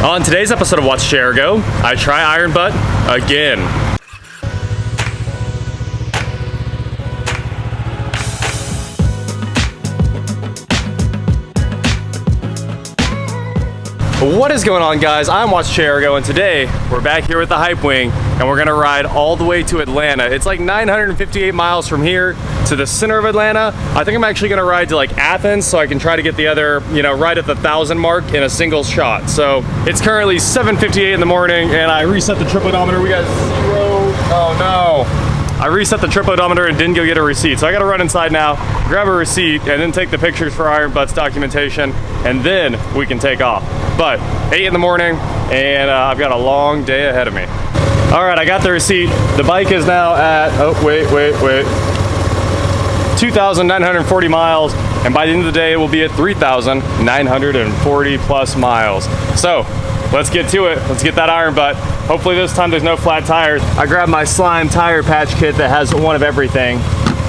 On today's episode of Watch Chair Go, I try Ironbutt again. What is going on, guys? I'm Watch Chair Go, and today we're back here with the Hype Wing, and we're gonna ride all the way to Atlanta. It's like 958 miles from here to the center of Atlanta. I think I'm actually gonna ride to like Athens so I can try to get the other, right at the 1,000 mark in a single shot. So it's currently 7:58 in the morning, and I reset the trip odometer. We got 0. Oh no. I reset the trip odometer and didn't go get a receipt. So I gotta run inside now, grab a receipt, and then take the pictures for Ironbutt's documentation, and then we can take off. But 8 in the morning, and I've got a long day ahead of me. All right, I got the receipt. The bike is now at, 2,940 miles, and by the end of the day, it will be at 3,940 plus miles. So let's get to it. Let's get that Ironbutt. Hopefully this time there's no flat tires. I grabbed my slime tire patch kit that has one of everything.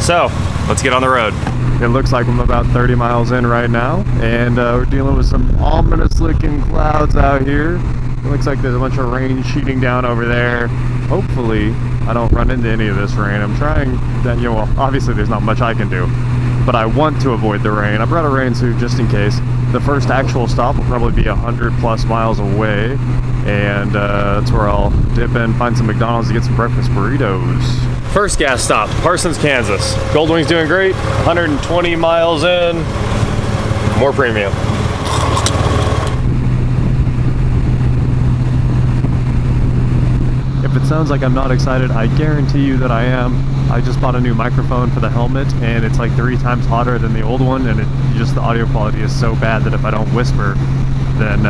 So let's get on the road. It looks like I'm about 30 miles in right now, and we're dealing with some ominous looking clouds out here. It looks like there's a bunch of rain sheeting down over there. Hopefully I don't run into any of this rain. I'm trying that, well, obviously there's not much I can do, but I want to avoid the rain. I brought a rain suit just in case. The first actual stop will probably be 100 plus miles away, and that's where I'll dip in, find some McDonald's to get some breakfast burritos. First gas stop, Parsons, Kansas. Goldwing's doing great, 120 miles in, more premium. If it sounds like I'm not excited, I guarantee you that I am. I just bought a new microphone for the helmet, and it's like 3 times hotter than the old one, and the audio quality is so bad that if I don't whisper, then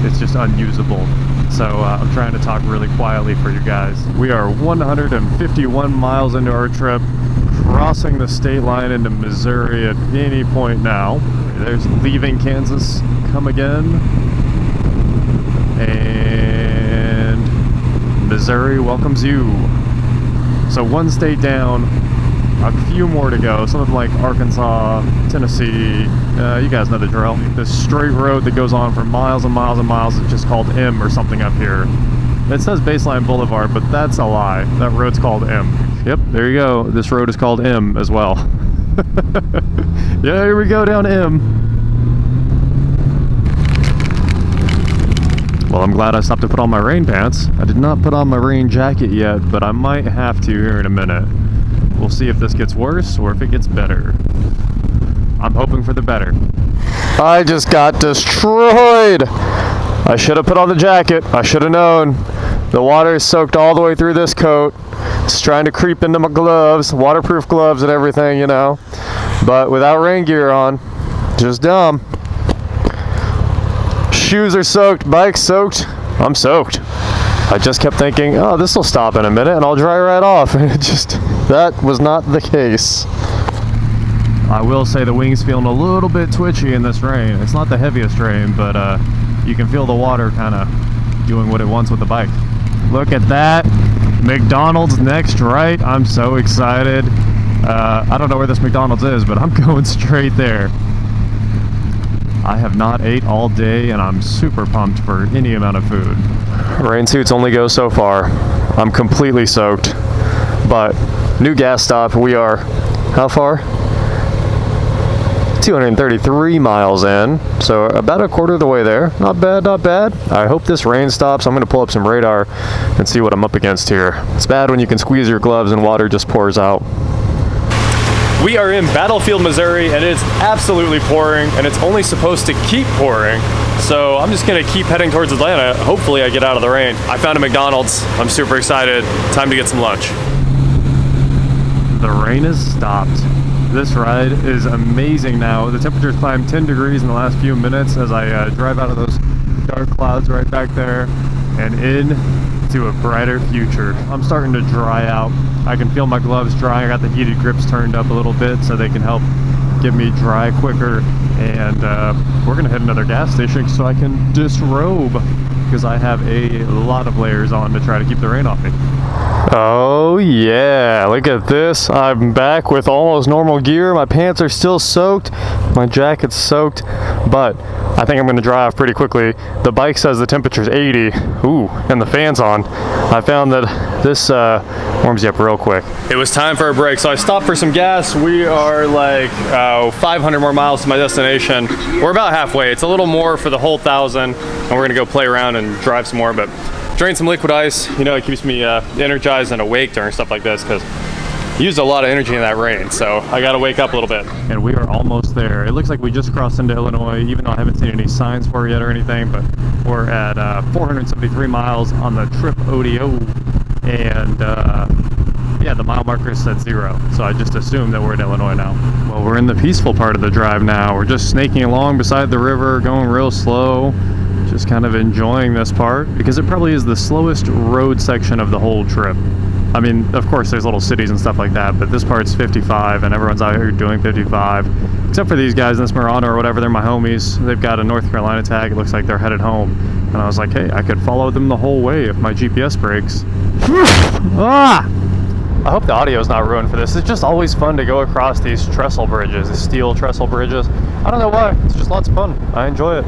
it's just unusable. So I'm trying to talk really quietly for you guys. We are 151 miles into our trip, crossing the state line into Missouri at any point now. There's leaving Kansas, come again. And Missouri welcomes you. So one state down, a few more to go. Something like Arkansas, Tennessee, you guys know the drill. This straight road that goes on for miles and miles and miles is just called M or something up here. It says Baseline Boulevard, but that's a lie. That road's called M. Yep, there you go. This road is called M as well. Yeah, here we go down M. Well, I'm glad I stopped to put on my rain pants. I did not put on my rain jacket yet, but I might have to here in a minute. We'll see if this gets worse or if it gets better. I'm hoping for the better. I just got destroyed! I should have put on the jacket. I should have known. The water is soaked all the way through this coat. It's trying to creep into my gloves, waterproof gloves and everything, But without rain gear on, just dumb. Shoes are soaked, bike's soaked. I'm soaked. I just kept thinking, oh, this will stop in a minute and I'll dry right off. And that was not the case. I will say the wing's feeling a little bit twitchy in this rain. It's not the heaviest rain, but you can feel the water kind of doing what it wants with the bike. Look at that. McDonald's next right. I'm so excited. I don't know where this McDonald's is, but I'm going straight there. I have not ate all day, and I'm super pumped for any amount of food. Rain suits only go so far. I'm completely soaked. But new gas stop. We are, how far? 233 miles in. So about a quarter of the way there. Not bad, not bad. I hope this rain stops. I'm going to pull up some radar and see what I'm up against here. It's bad when you can squeeze your gloves and water just pours out. We are in Battlefield, Missouri, and it's absolutely pouring, and it's only supposed to keep pouring. So I'm just gonna keep heading towards Atlanta. Hopefully I get out of the rain. I found a McDonald's. I'm super excited. Time to get some lunch. The rain has stopped. This ride is amazing now. The temperature's climbed 10 degrees in the last few minutes as I drive out of those dark clouds right back there and into a brighter future. I'm starting to dry out. I can feel my gloves drying. I got the heated grips turned up a little bit so they can help get me dry quicker. And we're gonna hit another gas station so I can disrobe, because I have a lot of layers on to try to keep the rain off me. Oh yeah, look at this. I'm back with almost normal gear. My pants are still soaked, my jacket's soaked, but I think I'm going to dry off pretty quickly. The bike says the temperature's 80. Ooh, and the fan's on. I found that this warms you up real quick. It was time for a break, so I stopped for some gas. We are like 500 more miles to my destination. We're about halfway. It's a little more for the whole 1,000, and we're going to go play around and drive some more, but drain some liquid ice. You know, it keeps me energized and awake during stuff like this, because used a lot of energy in that rain, so I gotta wake up a little bit. And we are almost there. It looks like we just crossed into Illinois, even though I haven't seen any signs for it yet or anything, but we're at 473 miles on the trip ODO, and yeah, the mile marker said 0, so I just assumed that we're in Illinois now. Well, we're in the peaceful part of the drive now. We're just snaking along beside the river, going real slow, just kind of enjoying this part, because it probably is the slowest road section of the whole trip. I mean, of course, there's little cities and stuff like that, but this part's 55, and everyone's out here doing 55. Except for these guys in this Murano or whatever, they're my homies. They've got a North Carolina tag. It looks like they're headed home. And I was like, hey, I could follow them the whole way if my GPS breaks. Ah! I hope the audio is not ruined for this. It's just always fun to go across these trestle bridges, these steel trestle bridges. I don't know why. It's just lots of fun. I enjoy it.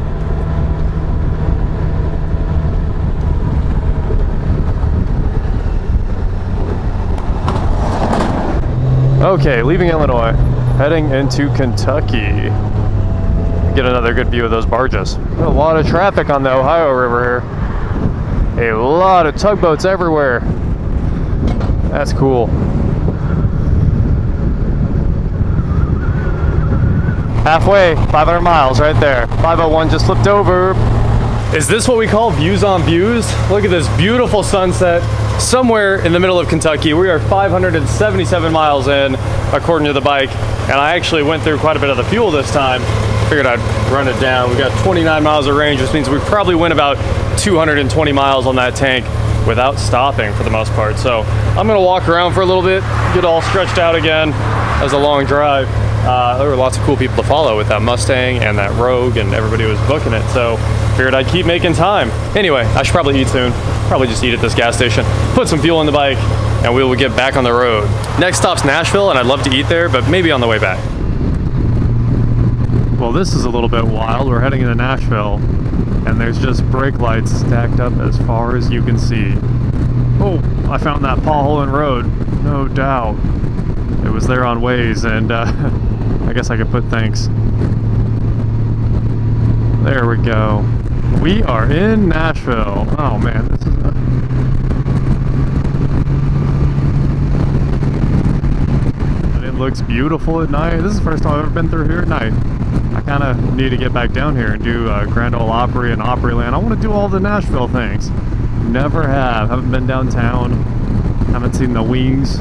Okay, leaving Illinois, heading into Kentucky. Get another good view of those barges. A lot of traffic on the Ohio River here. A lot of tugboats everywhere. That's cool. Halfway, 500 miles right there. 501 just flipped over. Is this what we call views on views? Look at this beautiful sunset somewhere in the middle of Kentucky. We are 577 miles in, according to the bike, and I actually went through quite a bit of the fuel this time. Figured I'd run it down. We got 29 miles of range, which means we probably went about 220 miles on that tank without stopping for the most part. So I'm gonna walk around for a little bit, get all stretched out again. That was a long drive. There were lots of cool people to follow with that Mustang and that Rogue, and everybody was booking it, so figured I'd keep making time. Anyway, I should probably eat soon. Probably just eat at this gas station, put some fuel in the bike, and we will get back on the road. Next stop's Nashville, and I'd love to eat there, but maybe on the way back. Well, this is a little bit wild. We're heading into Nashville, and there's just brake lights stacked up as far as you can see. Oh, I found that pothole in road, no doubt. It was there on Waze, and I guess I could put thanks. There we go. We are in Nashville. Oh man, this is and it looks beautiful at night. This is the first time I've ever been through here at night. I kind of need to get back down here and do Grand Ole Opry and Opryland. I want to do all the Nashville things. Never have. Haven't been downtown. Haven't seen the wings.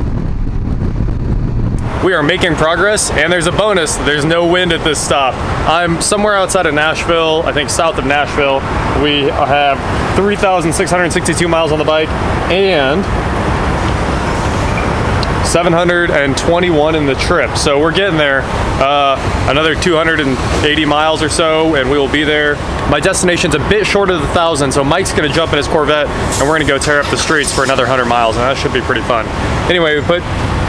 We are making progress, and there's a bonus. There's no wind at this stop. I'm somewhere outside of Nashville, I think south of Nashville. We have 3,662 miles on the bike and 721 in the trip. So we're getting there. Another 280 miles or so, and we will be there. My destination's a bit short of the 1,000, so Mike's gonna jump in his Corvette, and we're gonna go tear up the streets for another 100 miles, and that should be pretty fun. Anyway, we put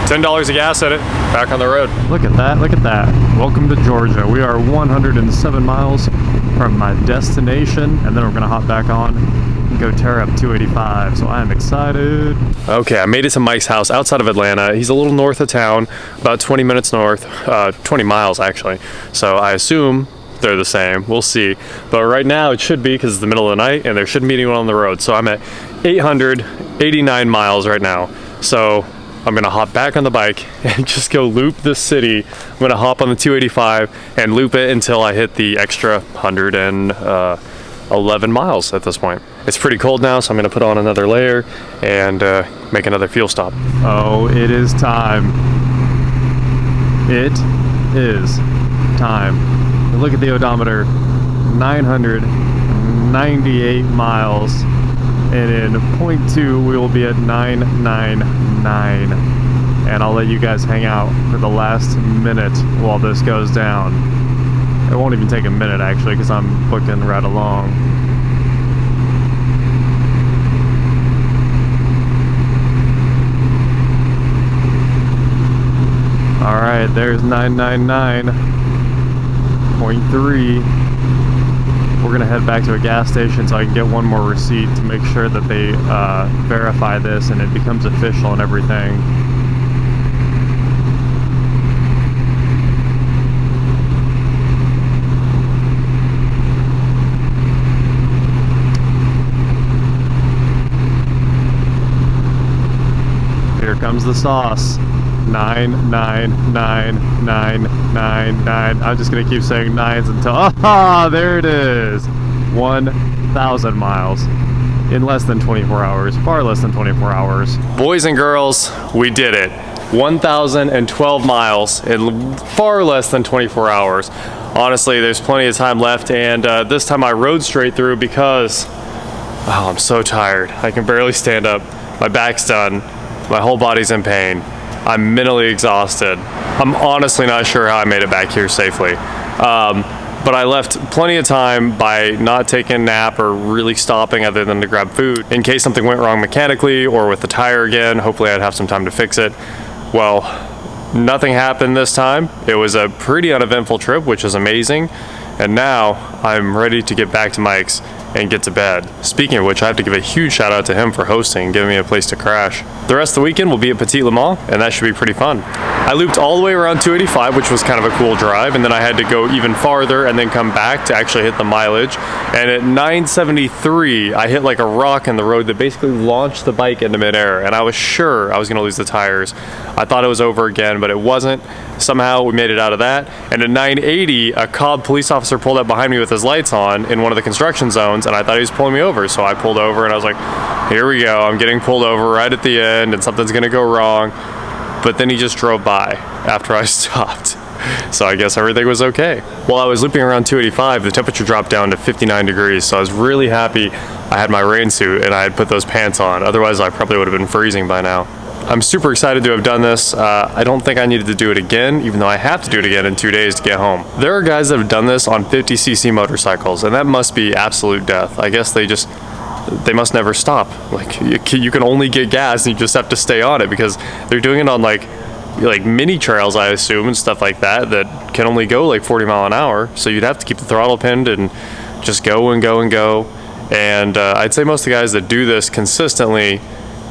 $10 of gas in it, back on the road. Look at that, look at that. Welcome to Georgia. We are 107 miles from my destination, and then we're gonna hop back on and go tear up 285, so I am excited. Okay, I made it to Mike's house outside of Atlanta. He's a little north of town, about 20 minutes north, 20 miles actually. So I assume they're the same, we'll see. But right now it should be, because it's the middle of the night and there shouldn't be anyone on the road. So I'm at 889 miles right now. So I'm gonna hop back on the bike and just go loop this city. I'm gonna hop on the 285 and loop it until I hit the extra 111 miles at this point. It's pretty cold now, so I'm gonna put on another layer and make another fuel stop. Oh, it is time. It is time. Look at the odometer, 998 miles. And in 0.2 we will be at 999, and I'll let you guys hang out for the last minute while this goes down. It won't even take a minute actually, because I'm booking right along. Alright, there's 999.3. We're gonna head back to a gas station so I can get one more receipt to make sure that they verify this and it becomes official and everything. Here comes the sauce. 99999. I'm just gonna keep saying nines until there it is. 1,000 miles in less than 24 hours, far less than 24 hours. Boys and girls, we did it. 1,012 miles in far less than 24 hours. Honestly, there's plenty of time left, and this time I rode straight through because I'm so tired. I can barely stand up. My back's done. My whole body's in pain. I'm mentally exhausted. I'm honestly not sure how I made it back here safely. But I left plenty of time by not taking a nap or really stopping other than to grab food in case something went wrong mechanically or with the tire again. Hopefully I'd have some time to fix it. Well, nothing happened this time. It was a pretty uneventful trip, which is amazing. And now I'm ready to get back to Mike's and get to bed. Speaking of which, I have to give a huge shout out to him for hosting and giving me a place to crash. The rest of the weekend will be at Petit Le Mans, and that should be pretty fun. I looped all the way around 285, which was kind of a cool drive, and then I had to go even farther and then come back to actually hit the mileage. And at 973, I hit like a rock in the road that basically launched the bike into midair, and I was sure I was gonna lose the tires. I thought it was over again, but it wasn't. Somehow we made it out of that. And at 980, a Cobb police officer pulled up behind me with his lights on in one of the construction zones, and I thought he was pulling me over. So I pulled over and I was like, here we go. I'm getting pulled over right at the end and something's gonna go wrong. But then he just drove by after I stopped. So I guess everything was okay. While I was looping around 285, the temperature dropped down to 59 degrees. So I was really happy I had my rain suit and I had put those pants on. Otherwise I probably would have been freezing by now. I'm super excited to have done this. I don't think I needed to do it again, even though I have to do it again in 2 days to get home. There are guys that have done this on 50cc motorcycles, and that must be absolute death. I guess they must never stop. Like, you can only get gas and you just have to stay on it because they're doing it on like mini trails, I assume, and stuff like that can only go like 40 mile an hour. So you'd have to keep the throttle pinned and just go and go and go. And I'd say most of the guys that do this consistently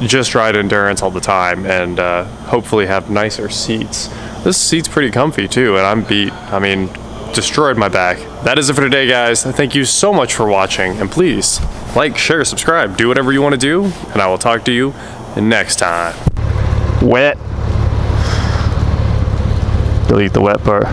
just ride endurance all the time and hopefully have nicer seats. This seat's pretty comfy too, and I'm beat. I mean, destroyed my back. That is it for today, guys. Thank you so much for watching, and please like, share, subscribe, do whatever you want to do, and I will talk to you next time. Wet. Delete the wet part.